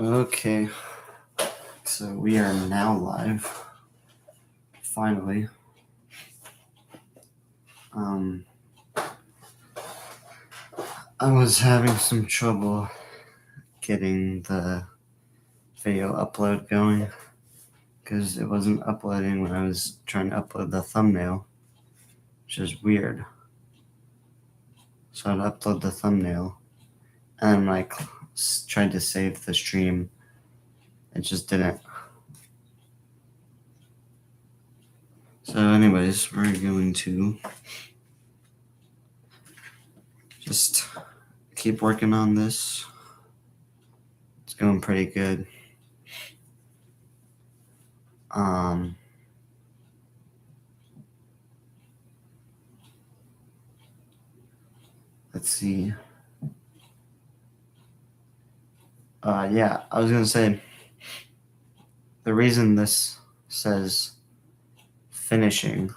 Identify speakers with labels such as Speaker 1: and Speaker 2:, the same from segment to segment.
Speaker 1: Okay, so we are now live. Finally. I was having some trouble getting the video upload going because it wasn't uploading when I was trying to upload the thumbnail, which is weird. So I'd upload the thumbnail and tried to save the stream. It just didn't. So anyways, we're going to just keep working on this. It's going pretty good. Let's see. Yeah, I was gonna say the reason this says finishing.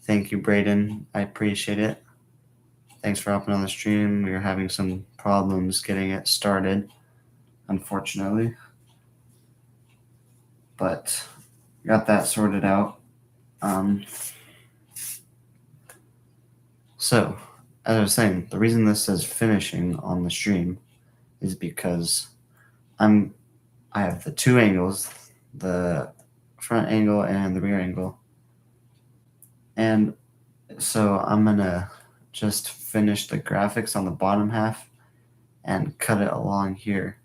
Speaker 1: Thank you, Braden. I appreciate it. Thanks for hopping on the stream. We were having some problems getting it started, unfortunately. But got that sorted out. So, as I was saying, the reason this says finishing on the stream is because I have the two angles, the front angle and the rear angle. And so I'm gonna just finish the graphics on the bottom half and cut it along here.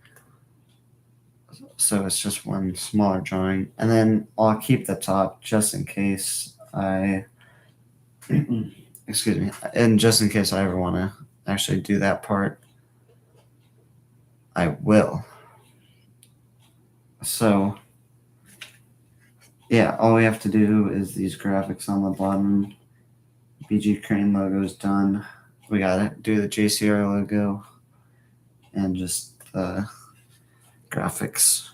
Speaker 1: So it's just one smaller drawing. And then I'll keep the top just in case excuse me, and just in case I ever want to actually do that part, I will. So, yeah, all we have to do is these graphics on the bottom. BG Crane logo's done. We gotta do the JCR logo and just the graphics.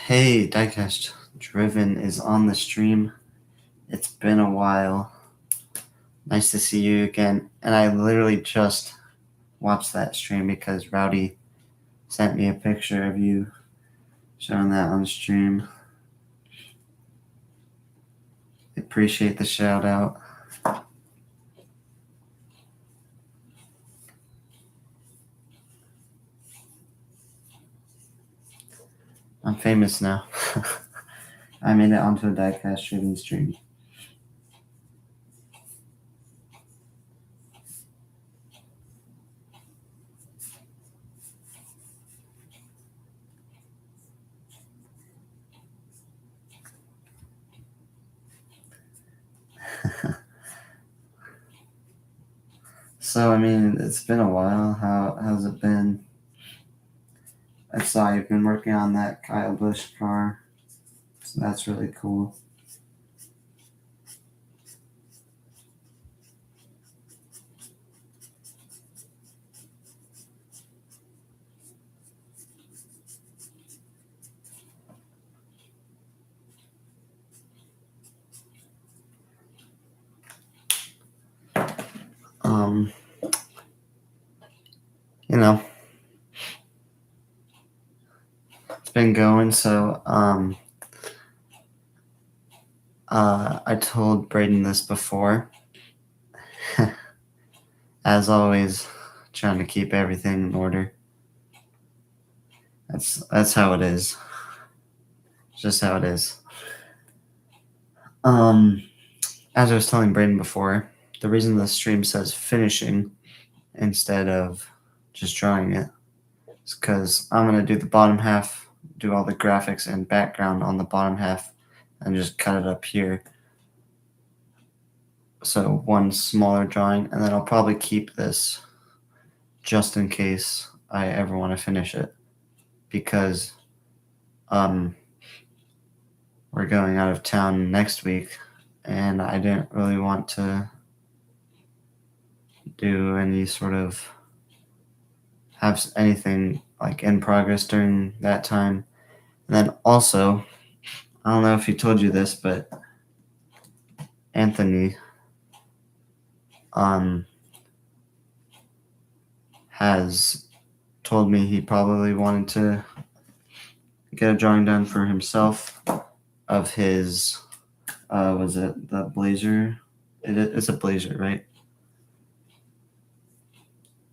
Speaker 1: Hey, Diecast Driven is on the stream. It's been a while. Nice to see you again. And I literally just watched that stream because Rowdy sent me a picture of you showing that on stream. Appreciate the shout out. I'm famous now. I made it onto a Diecast Driven stream. So, I mean, it's been a while. How's it been? I saw you've been working on that Kyle Busch car. So that's really cool. You know, been going. So I told Braden this before. As always, trying to keep everything in order. That's how it is. Just how it is. As I was telling Braden before, the reason the stream says finishing instead of just drawing it is because I'm gonna do the bottom half, do all the graphics and background on the bottom half, and just cut it up here. So one smaller drawing, and then I'll probably keep this just in case I ever want to finish it, because we're going out of town next week, and I didn't really want to do any sort of have anything like in progress during that time. And then also, I don't know if he told you this, but Anthony has told me he probably wanted to get a drawing done for himself of his was it the blazer? It's a blazer, right?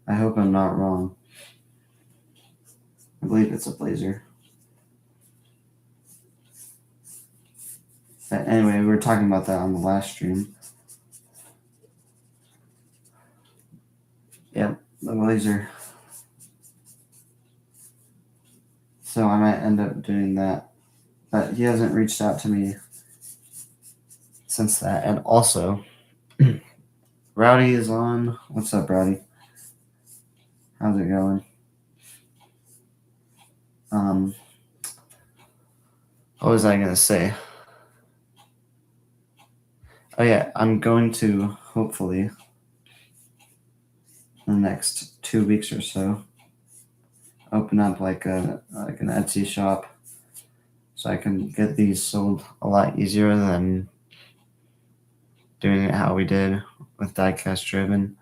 Speaker 1: I hope I'm not wrong. I believe it's a blazer. But anyway, we were talking about that on the last stream. Yep, the blazer. So I might end up doing that. But he hasn't reached out to me since that. And also, Rowdy is on. What's up, Rowdy? How's it going? What was I going to say? Oh, yeah, I'm going to hopefully in the next 2 weeks or so open up like an Etsy shop so I can get these sold a lot easier than doing it how we did with diecast driven.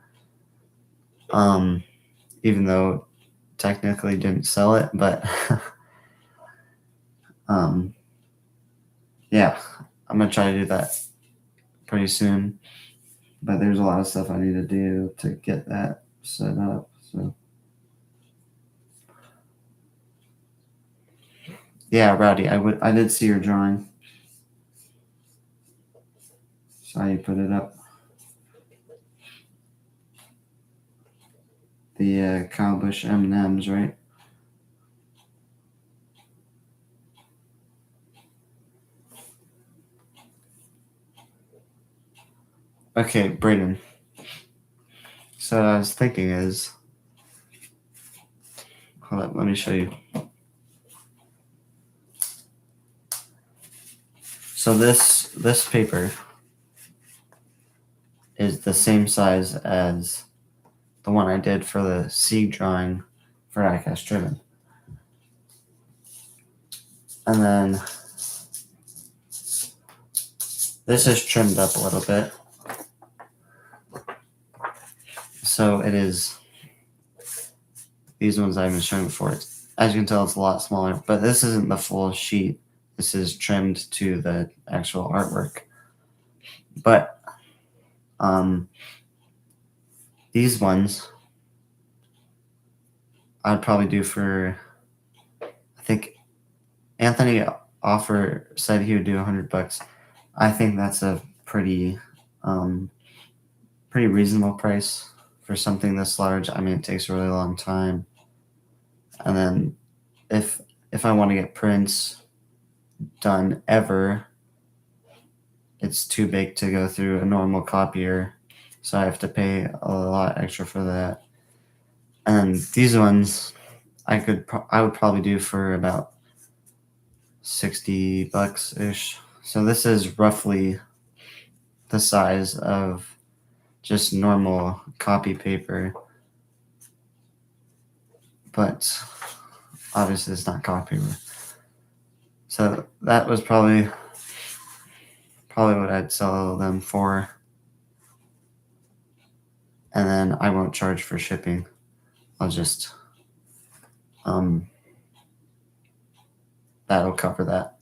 Speaker 1: Even though technically didn't sell it, but yeah, I'm gonna try to do that pretty soon. But there's a lot of stuff I need to do to get that set up. So yeah, Rowdy, I did see your drawing. Saw you put it up. The Kyle Busch M&Ms, right? Okay, Braden. So what I was thinking is, hold up, let me show you. So this paper is the same size as the one I did for the seed drawing for diecast driven. And then this is trimmed up a little bit. So it is, these ones I've been showing before. As you can tell, it's a lot smaller, but this isn't the full sheet. This is trimmed to the actual artwork. But these ones I'd probably do for, I think Anthony said he would do $100. I think that's a pretty reasonable price for something this large. I mean, it takes a really long time. And then if I want to get prints done ever, it's too big to go through a normal copier, so I have to pay a lot extra for that. And these ones I would probably do for about $60 ish. So this is roughly the size of just normal copy paper, but obviously it's not copy paper. So that was probably what I'd sell them for. And then I won't charge for shipping. I'll just that'll cover that.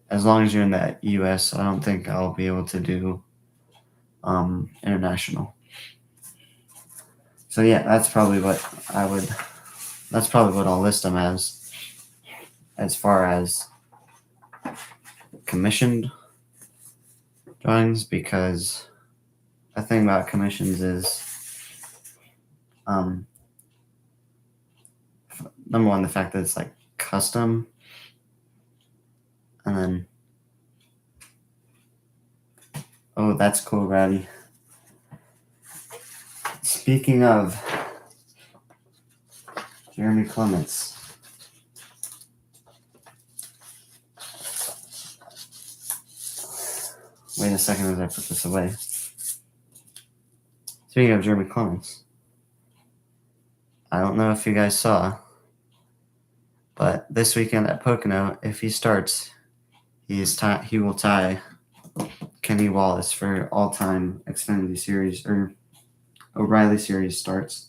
Speaker 1: As long as you're in the U.S., I don't think I'll be able to do international. So yeah, that's probably what I would. That's probably what I'll list them as far as commissioned drawings, because the thing about commissions is, um, number one, the fact that it's like custom, and then oh, that's cool, Rowdy. Speaking of Jeremy Clements. Wait a second as I put this away. Speaking of Jeremy Clements, I don't know if you guys saw, but this weekend at Pocono, if he starts, he will tie Kenny Wallace for all-time Xfinity Series or O'Reilly Series starts.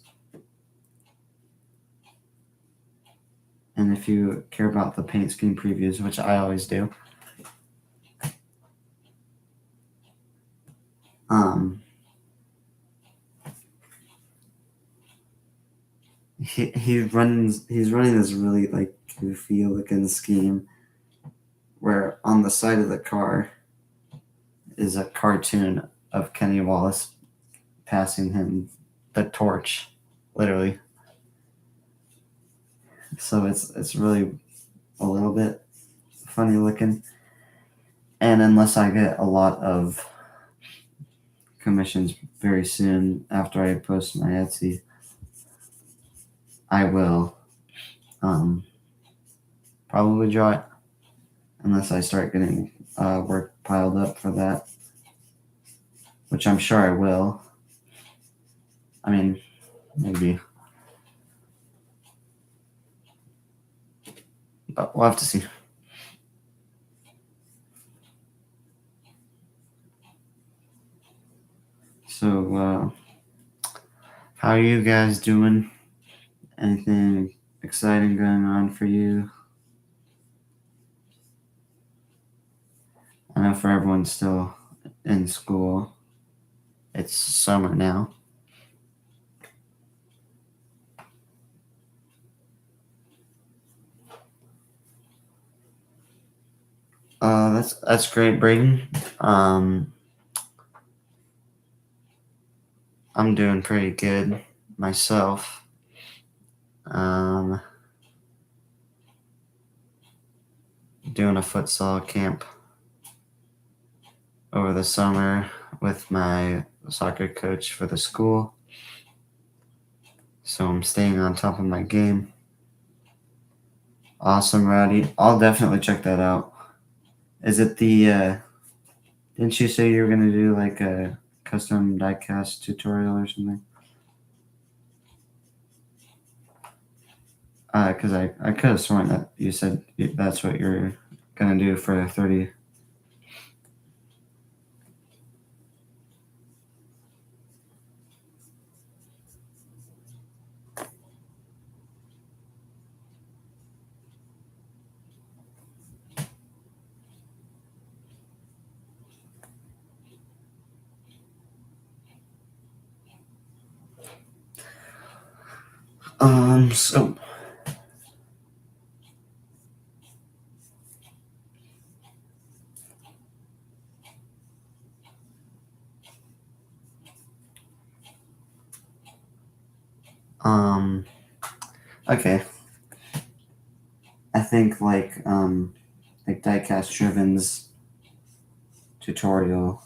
Speaker 1: And if you care about the paint scheme previews, which I always do, he's running this really like goofy looking scheme where on the side of the car is a cartoon of Kenny Wallace passing him the torch, literally. So it's really a little bit funny looking. And unless I get a lot of commissions very soon after I post my Etsy, I will probably draw it, unless I start getting work piled up for that, which I'm sure I will. I mean, maybe, but we'll have to see. So, how are you guys doing? Anything exciting going on for you? I know for everyone still in school, it's summer now. That's great, Braden. I'm doing pretty good myself. Doing a futsal camp over the summer with my soccer coach for the school. So I'm staying on top of my game. Awesome, Rowdy. I'll definitely check that out. Is it the didn't you say you were gonna do like a custom diecast tutorial or something? Because I could have sworn that you said that's what you're gonna do for 30. So okay. I think like diecast driven's tutorial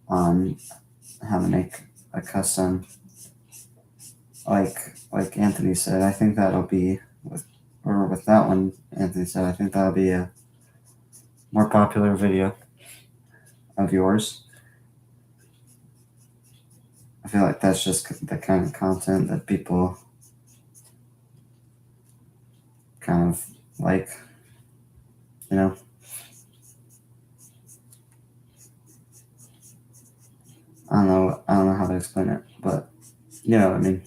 Speaker 1: on how to make a custom, like Anthony said. I think that'll be with that one. Anthony said I think that'll be a more popular video of yours. I feel like that's just the kind of content that people kind of like, you know. I don't know how to explain it, but you know what I mean.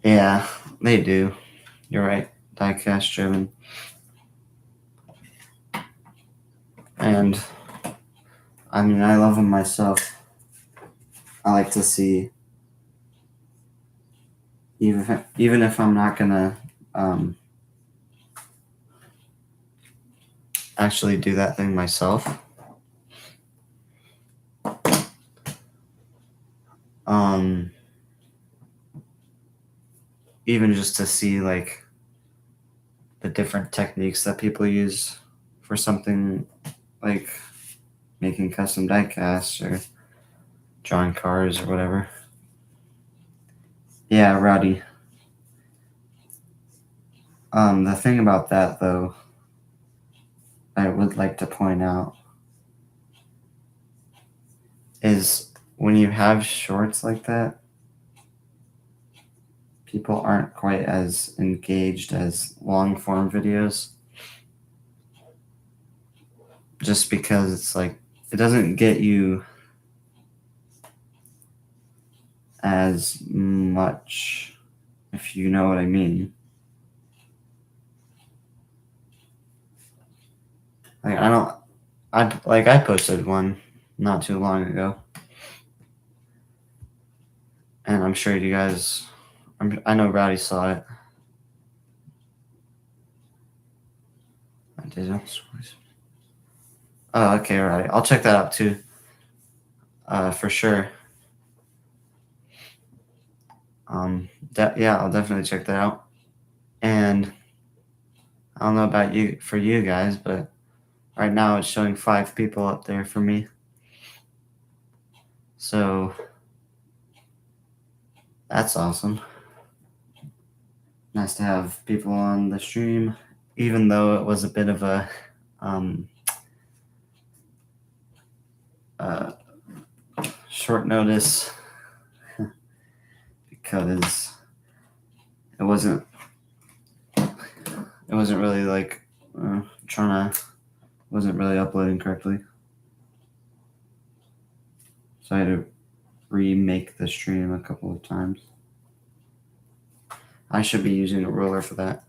Speaker 1: Yeah, they do. You're right. Diecast driven. And I mean, I love them myself. I like to see, even if I'm not gonna um, actually do that thing myself. Um, Even just to see like the different techniques that people use for something like making custom diecasts or drawing cars or whatever. Yeah, Rowdy. The thing about that though, I would like to point out is when you have shorts like that, people aren't quite as engaged as long form videos. Just because it's like, it doesn't get you as much, if you know what I mean. Like, I posted one not too long ago. And I'm sure you guys, I know Rowdy saw it. I did. Oh, okay, Rowdy. I'll check that out too. For sure. Yeah, I'll definitely check that out. And I don't know about you, for you guys, but right now it's showing 5 people up there for me. So that's awesome. Nice to have people on the stream, even though it was a bit of a uh, short notice because it wasn't really like wasn't really uploading correctly, so I had to remake the stream a couple of times. I should be using a ruler for that.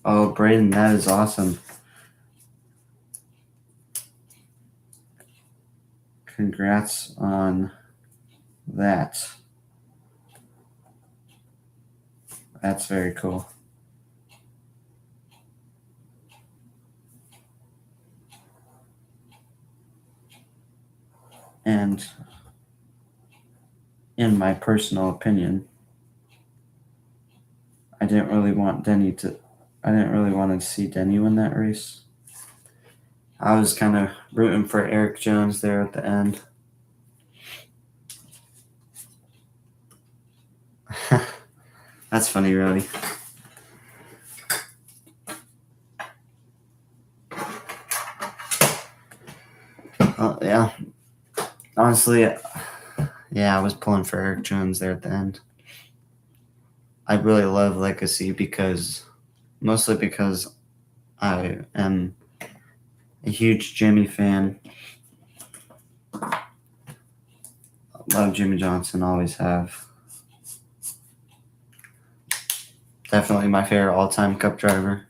Speaker 1: Oh, Braden, that is awesome. Congrats on that. That's very cool. And in my personal opinion, I didn't really want to see Denny win that race. I was kind of rooting for Eric Jones there at the end. That's funny, really. Yeah. Honestly, yeah, I was pulling for Eric Jones there at the end. I really love Legacy mostly because I am a huge Jimmy fan. Love Jimmy Johnson, always have. Definitely my favorite all-time Cup driver.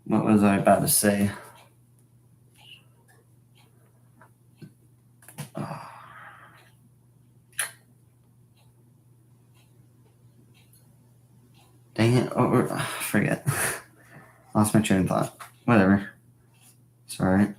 Speaker 1: What was I about to say? Dang it! Forget. Lost my train of thought. Whatever. Sorry.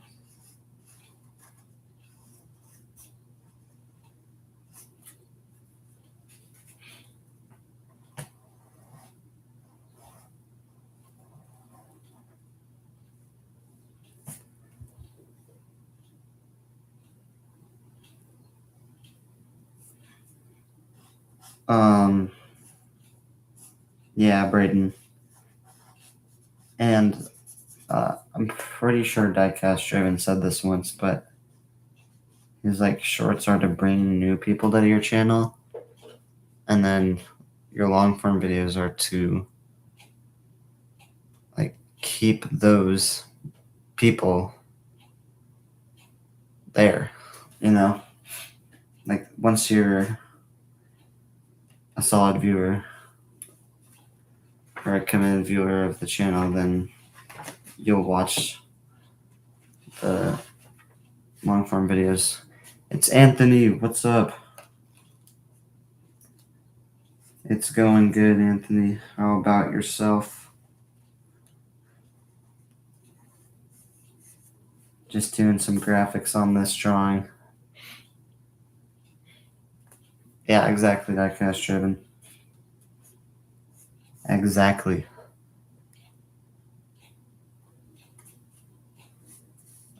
Speaker 1: Yeah, Braden. And I'm pretty sure Diecast Driven said this once, but he's like, shorts are to bring new people to your channel, and then your long form videos are to keep those people there, you know? Like, once you're a solid viewer or a committed viewer of the channel, then you'll watch the long form videos. It's Anthony. What's up? It's going good, Anthony. How about yourself? Just doing some graphics on this drawing. Yeah, exactly. Diecast driven. Exactly.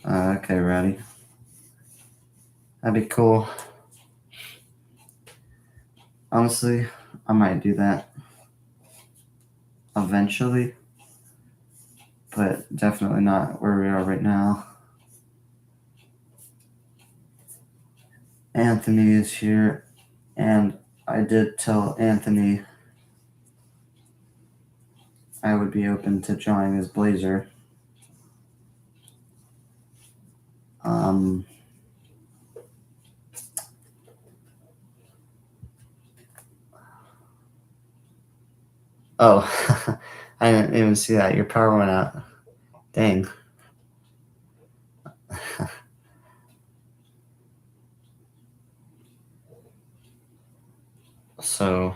Speaker 1: Okay, ready. That'd be cool. Honestly, I might do that eventually, but definitely not where we are right now. Anthony is here, and I did tell Anthony I would be open to drawing his blazer. Oh, I didn't even see that. Your power went out. Dang. So,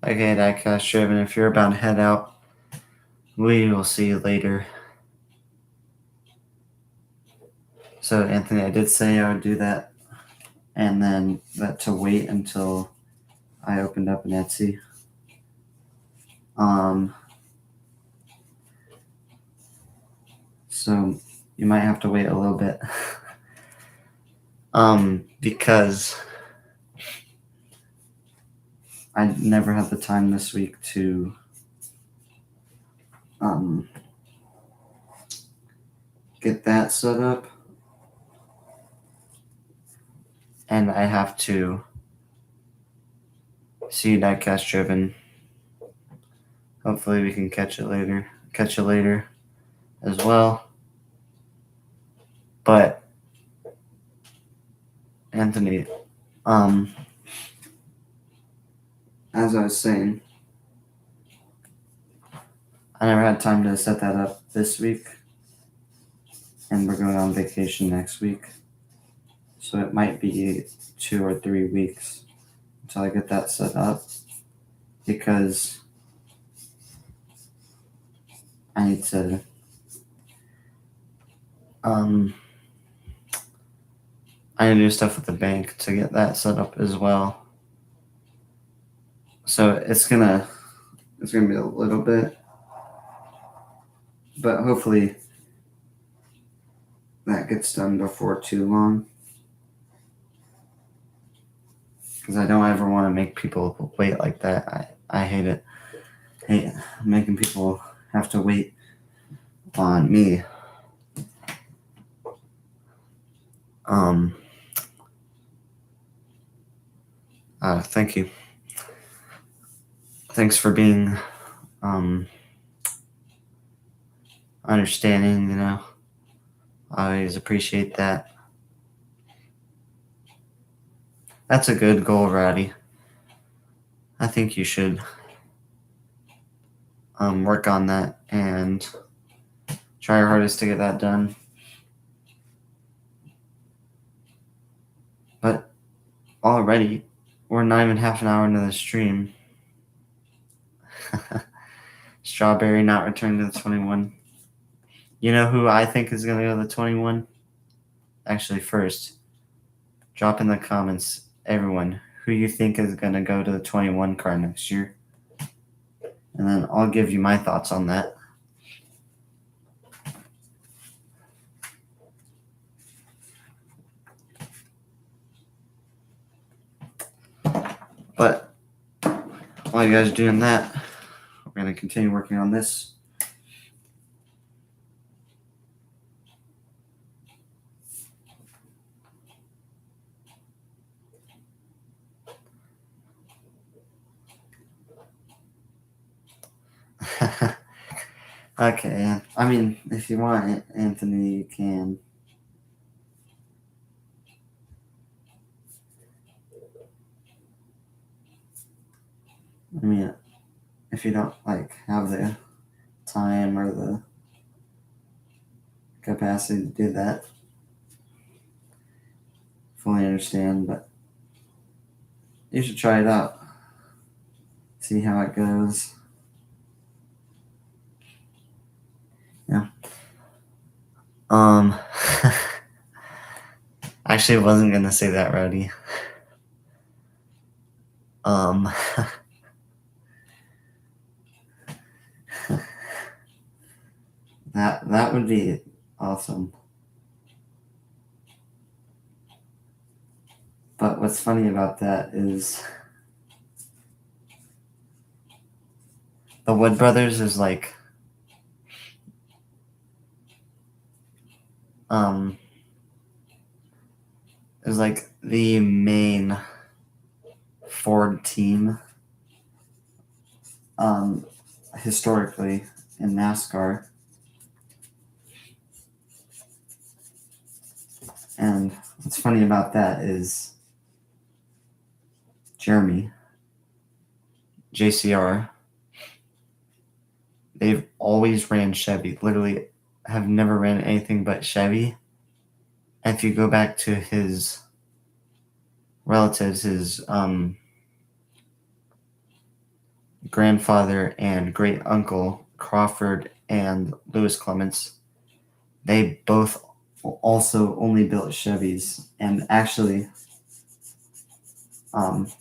Speaker 1: okay, diecast driven. If you're about to head out, we will see you later. So, Anthony, I did say I would do that, and then that to wait until I opened up an Etsy. So you might have to wait a little bit. Because I never had the time this week to get that set up. And I have to see diecast driven. Hopefully we can catch it later as well. But Anthony, as I was saying, I never had time to set that up this week, and we're going on vacation next week. So it might be 2 or 3 weeks until I get that set up, because I need to do stuff with the bank to get that set up as well. So it's gonna be a little bit, but hopefully that gets done before too long, because I don't ever want to make people wait like that. I hate it. Hate making people have to wait on me. Thank you. Thanks for being understanding, I always appreciate that. That's a good goal, Rowdy. I think you should work on that and try your hardest to get that done. But already, we're not even half an hour into the stream. Strawberry not returned to the 21. You know who I think is going to go to the 21? Actually, first, drop in the comments, everyone, who you think is going to go to the 21 card next year. And then I'll give you my thoughts on that. But while you guys are doing that, we're going to continue working on this. Okay, I mean, if you want Anthony, you can. I mean, if you don't like have the time or the capacity to do that, fully understand, but you should try it out. See how it goes. Yeah. Actually, I wasn't gonna say that, Rowdy. Um, that would be awesome. But what's funny about that is the Wood Brothers is like um is like the main Ford team um historically in NASCAR. And what's funny about that is Jeremy, JCR, they've always ran Chevy. Literally have never ran anything but Chevy. And if you go back to his relatives, his grandfather and great uncle, Crawford and Lewis Clements, they both also only built Chevys and actually um,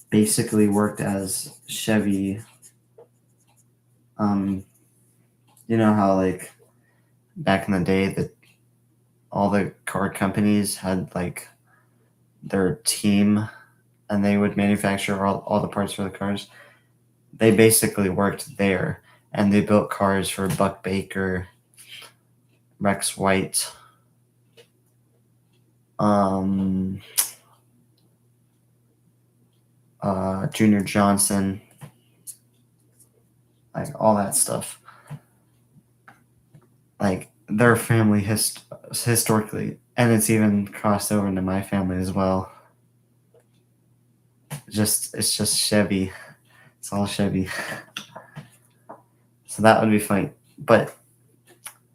Speaker 1: basically worked as Chevy. Um, you know how like back in the day that all the car companies had like their team and they would manufacture all the parts for the cars. They basically worked there and they built cars for Buck Baker, Rex White, um, Junior Johnson, like all that stuff. Like their family historically, and it's even crossed over into my family as well. It's just Chevy. It's all Chevy. So that would be funny. But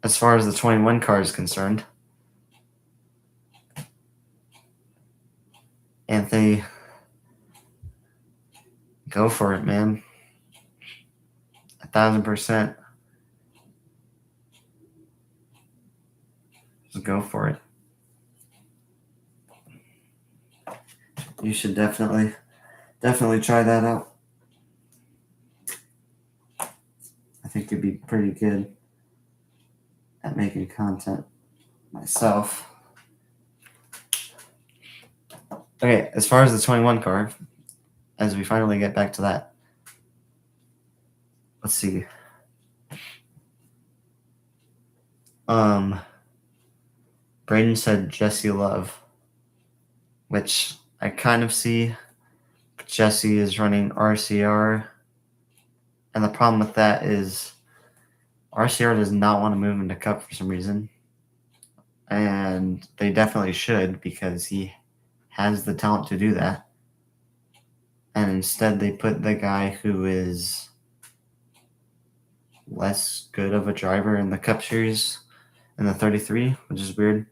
Speaker 1: as far as the 21 car is concerned, Anthony, go for it, man. 1,000%. Just go for it. You should definitely try that out. I think you'd be pretty good at making content myself. Okay, as far as the 21 car, as we finally get back to that, let's see. Braden said Jesse Love, which I kind of see. But Jesse is running RCR, and the problem with that is RCR does not want to move into Cup for some reason, and they definitely should because he has the talent to do that. And instead, they put the guy who is less good of a driver in the Cup Series in the 33, which is weird.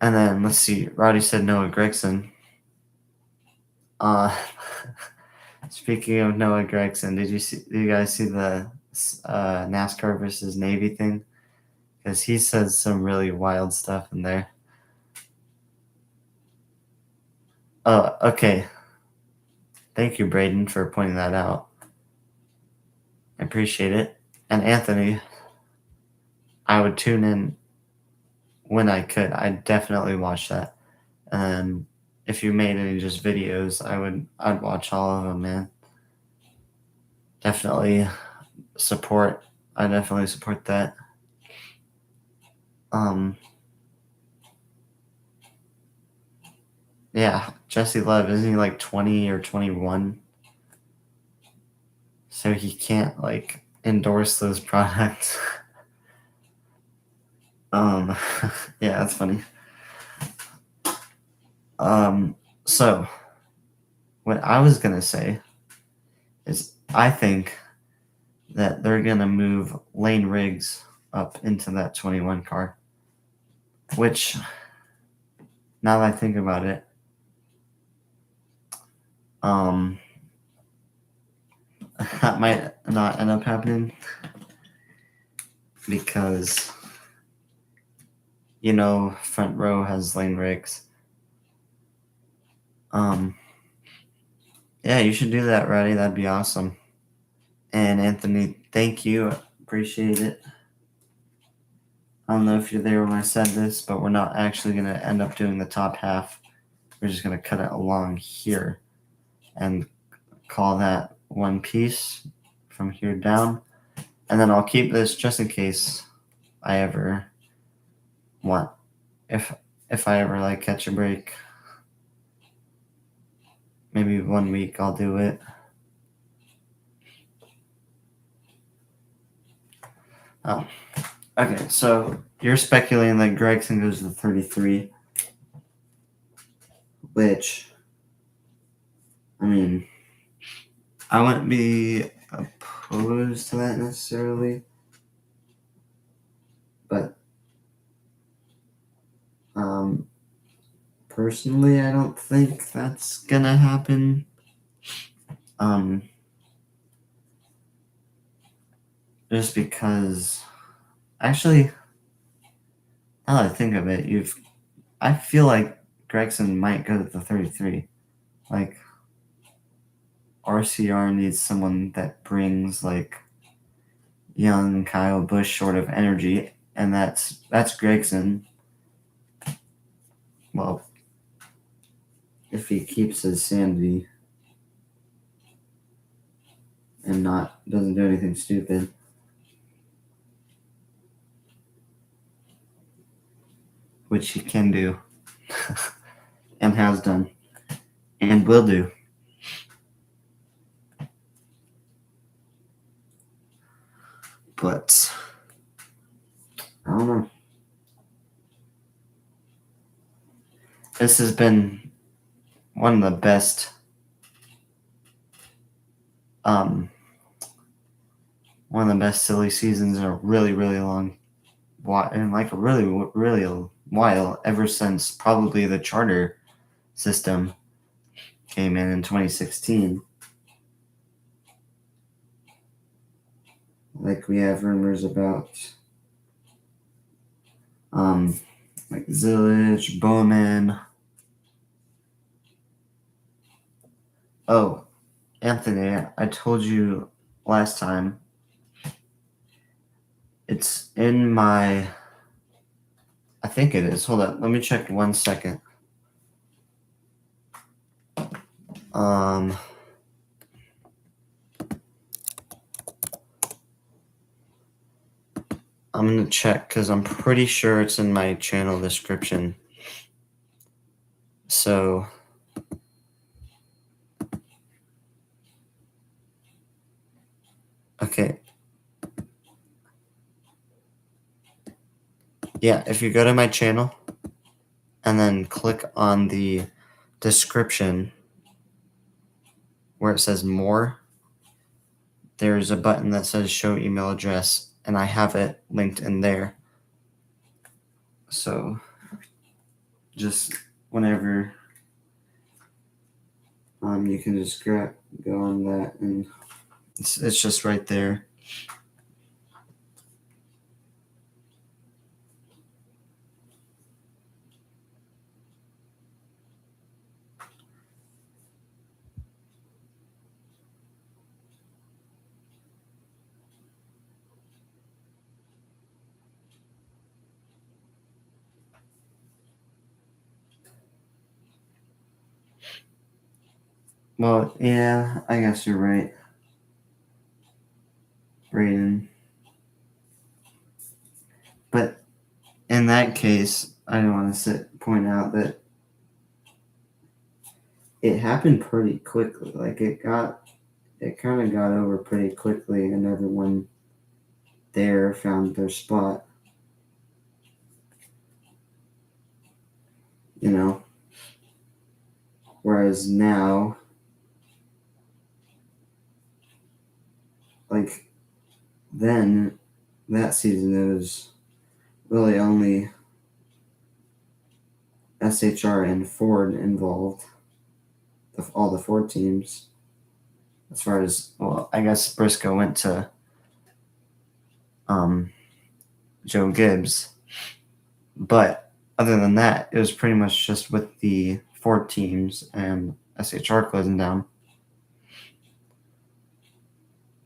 Speaker 1: And then let's see. Roddy said Noah Gregson. Speaking of Noah Gregson, did you guys see the NASCAR versus Navy thing? Because he says some really wild stuff in there. Oh, okay. Thank you, Braden, for pointing that out. I appreciate it. And Anthony, I would tune in when I could. I'd definitely watch that. And if you made any just videos, I'd watch all of them, man. Definitely support. I definitely support that. Yeah, Jesse Love, isn't he like 20 or 21? so he can't endorse those products. Yeah, that's funny. So what I was gonna say is I think that they're gonna move Lane Riggs up into that 21 car, which now that I think about it, that might not end up happening because front row has Lane Riggs. Yeah, you should do that, Roddy. That'd be awesome. And Anthony, thank you. Appreciate it. I don't know if you're there when I said this, but we're not actually going to end up doing the top half. We're just going to cut it along here and call that one piece from here down. And then I'll keep this just in case I ever want, if I ever catch a break. Maybe 1 week I'll do it. Oh, okay. So you're speculating that Gregson goes to 33, which, I mean, I wouldn't be opposed to that necessarily, but personally, I don't think that's gonna happen. Just because, actually, now that I think of it, I feel like Gregson might go to the 33. RCR needs someone that brings young Kyle Busch sort of energy, and that's Gregson. Well, if he keeps his sanity and doesn't do anything stupid. Which he can do and has done and will do. But I don't know. This has been one of the best silly seasons in a really, really long while, and a really, really while, ever since probably the charter system came in 2016. We have rumors about Zillage, Bowman. Oh, Anthony, I told you last time. It's in my... I think it is. Hold on. Let me check 1 second. I'm going to check because I'm pretty sure it's in my channel description. So... Okay. Yeah, if you go to my channel and then click on the description where it says more, there's a button that says show email address, and I have it linked in there. So just whenever you can just go on that, and it's just right there. Well, yeah, I guess you're right, Brayden. But in that case, I want to point out that it happened pretty quickly. It got it kind of got over pretty quickly, and everyone there found their spot. You know, whereas now, like then, that season it was really only SHR and Ford involved, all the Ford teams. As far as, well, I guess Briscoe went to Joe Gibbs, but other than that, it was pretty much just with the Ford teams and SHR closing down.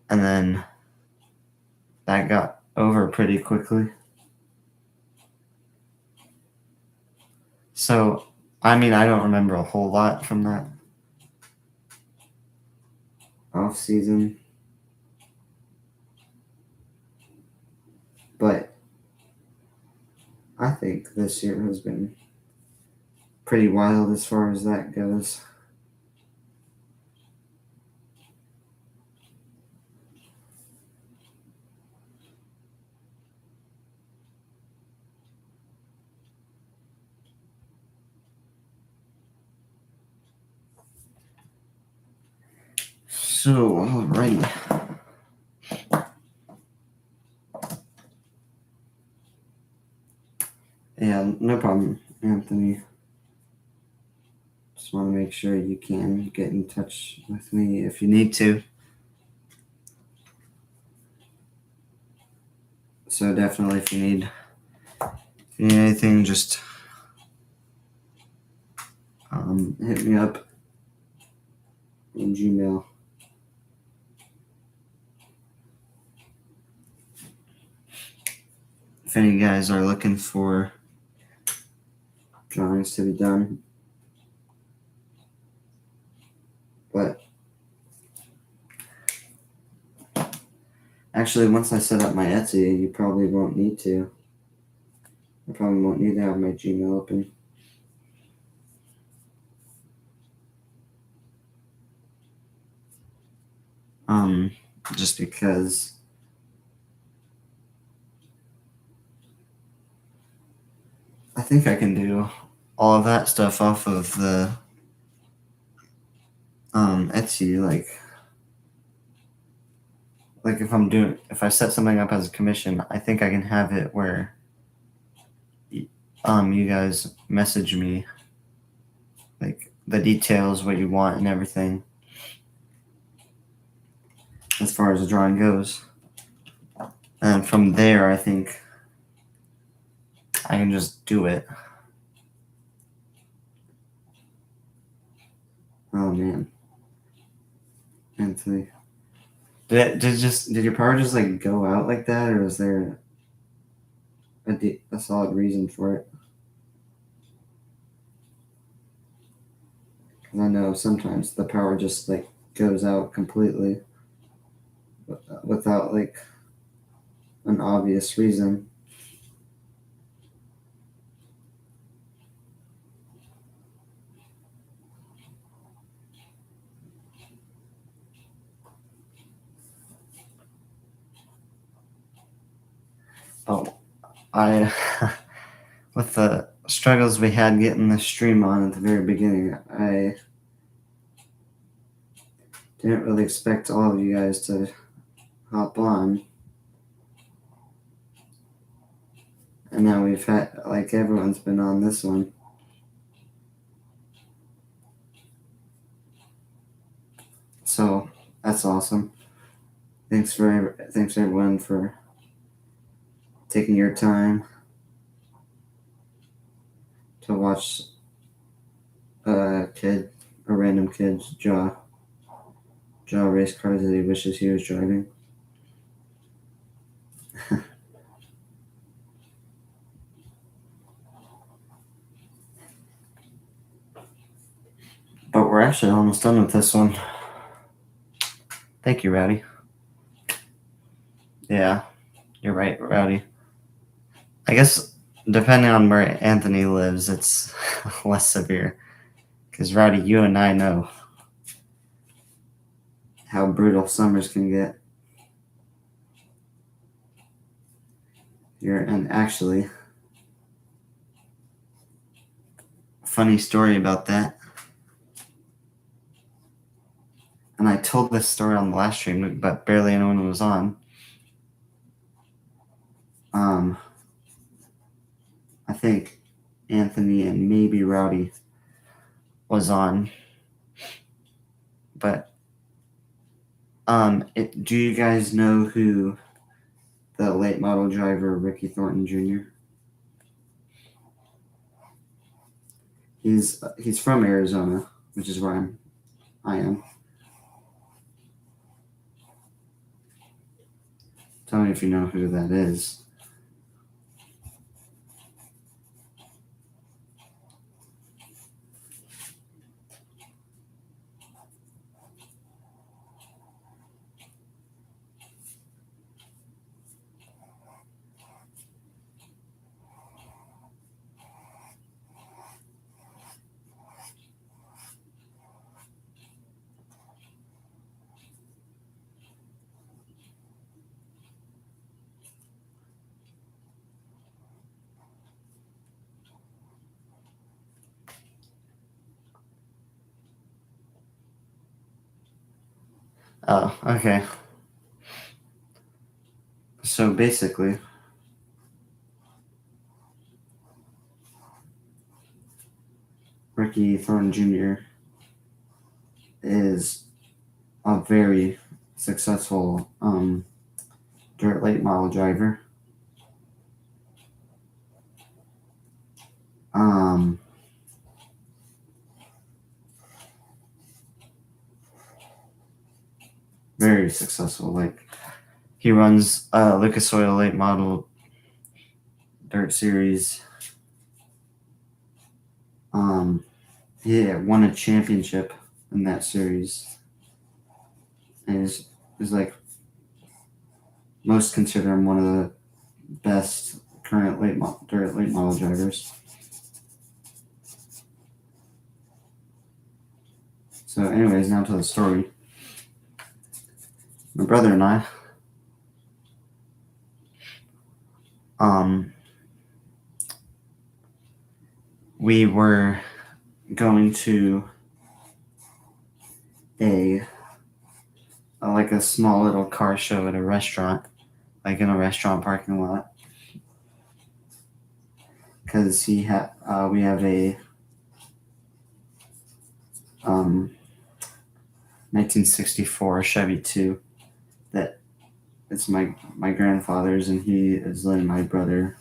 Speaker 1: And then that got over pretty quickly. So, I mean, I don't remember a whole lot from that off season, but I think this year has been pretty wild as far as that goes. So, alrighty. Yeah, no problem, Anthony. Just want to make sure you can get in touch with me if you need to. So definitely, if you need anything, just hit me up in Gmail. If any of you guys are looking for drawings to be done, but actually, once I set up my Etsy, you probably won't need to. I probably won't need to have my Gmail open. Just because I think I can do all of that stuff off of the Etsy. Like if I set something up as a commission, I think I can have it where you guys message me like the details, what you want, and everything as far as the drawing goes. And from there, I think I can just do it. Oh man, Anthony, did your power just like go out like that, or was there a solid reason for it? Because I know sometimes the power just like goes out completely without like an obvious reason. Oh, I with the struggles we had getting the stream on at the very beginning, I didn't really expect all of you guys to hop on. And now we've had, like, everyone's been on this one. So that's awesome. Thanks everyone for taking your time to watch a random kid's draw race cars that he wishes he was driving. But we're actually almost done with this one. Thank you, Rowdy. Yeah, you're right, Rowdy. I guess depending on where Anthony lives, it's less severe. Because, Rowdy, you and I know. how brutal summers can get here. And actually, funny story about that. And I told this story on the last stream, but barely anyone was on. I think Anthony and maybe Rowdy was on. But do you guys know who the late model driver Ricky Thornton Jr.? He's from Arizona, which is where I am. Tell me if you know who that is. Oh, okay. So basically, Ricky Thornton Jr. is a very successful dirt late model driver. Very successful. Like, he runs Lucas Oil late model dirt series. He won a championship in that series, and is like most consider him one of the best current dirt late model drivers. So, anyways, now to the story. My brother and I, we were going to a small little car show at a restaurant, like in a restaurant parking lot, because we have a 1964 Chevy 2 that it's my grandfather's, and he is letting my brother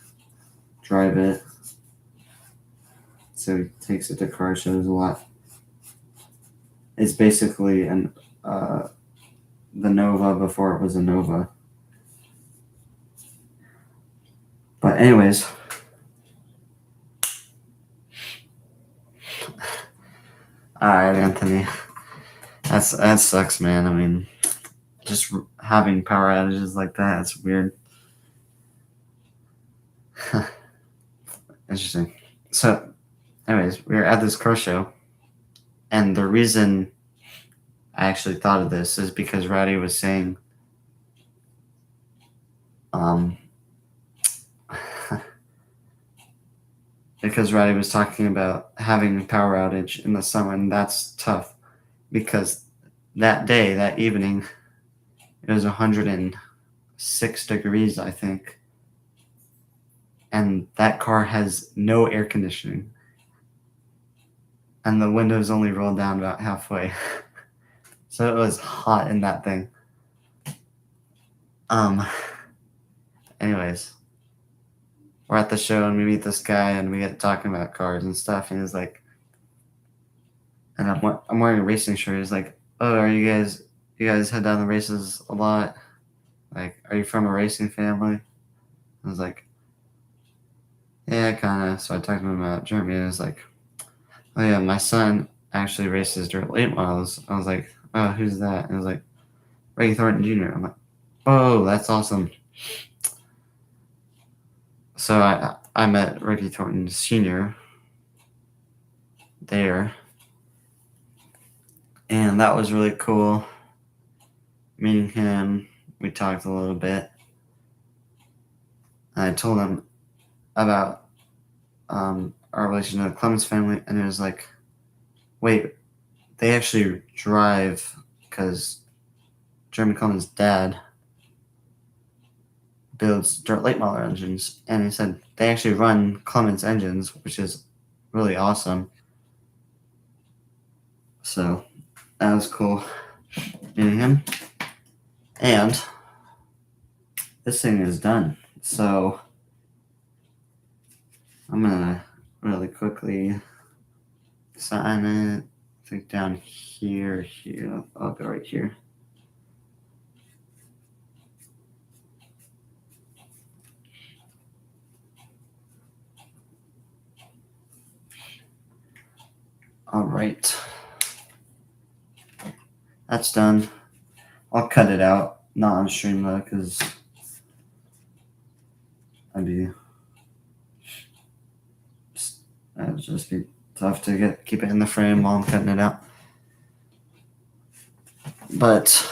Speaker 1: drive it. So he takes it to car shows a lot. It's basically the Nova before it was a Nova. But anyways, all right, Anthony, that sucks, man. I mean, just having power outages like that's weird. Interesting. So, anyways, we were at this car show, and the reason I actually thought of this is because Rowdy was saying, because Rowdy was talking about having a power outage in the summer, and that's tough because that day, that evening, it was 106 degrees, I think, and that car has no air conditioning, and the windows only rolled down about halfway. So it was hot in that thing. Anyways, we're at the show and we meet this guy and we get talking about cars and stuff. And he's like, and I'm wearing a racing shirt. He's like, "Oh, you guys head down the races a lot? Like, are you from a racing family?" I was like, "Yeah, kind of." So I talked to him about Germany, and he was like, "Oh yeah, my son actually races dirt late models." I was like, "Oh, who's that?" And he was like, "Ricky Thornton Jr." I'm like, "Oh, that's awesome." So I met Ricky Thornton Sr. there, and that was really cool. meeting him, we talked a little bit. And I told him about our relation to the Clements family, and it was like, wait, they actually drive because Jeremy Clements' dad builds dirt late model engines, and he said they actually run Clements engines, which is really awesome. So that was cool meeting him. And this thing is done. So I'm gonna really quickly sign it. I think down here. I'll go right here. All right. That's done. I'll cut it out, not on stream though, because that'd just be tough to keep it in the frame while I'm cutting it out. But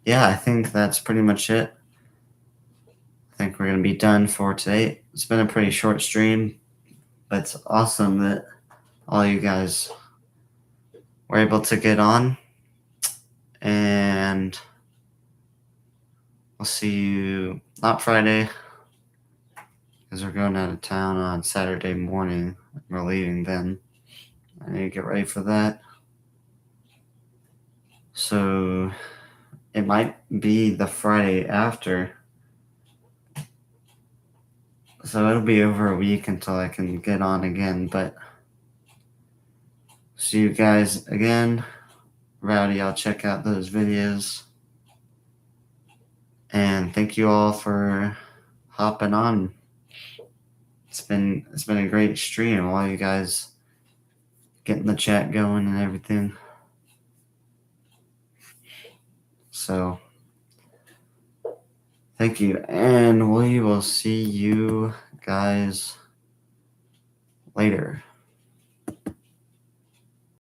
Speaker 1: yeah, I think that's pretty much it. I think we're gonna be done for today. It's been a pretty short stream, but it's awesome that all you guys were able to get on. And I'll see you not Friday, because we're going out of town on Saturday morning. We're leaving then. I need to get ready for that. So it might be the Friday after. So it'll be over a week until I can get on again. But see you guys again. Rowdy, I'll check out those videos. And thank you all for hopping on. It's been a great stream. All you guys getting the chat going and everything. So thank you, and we will see you guys later.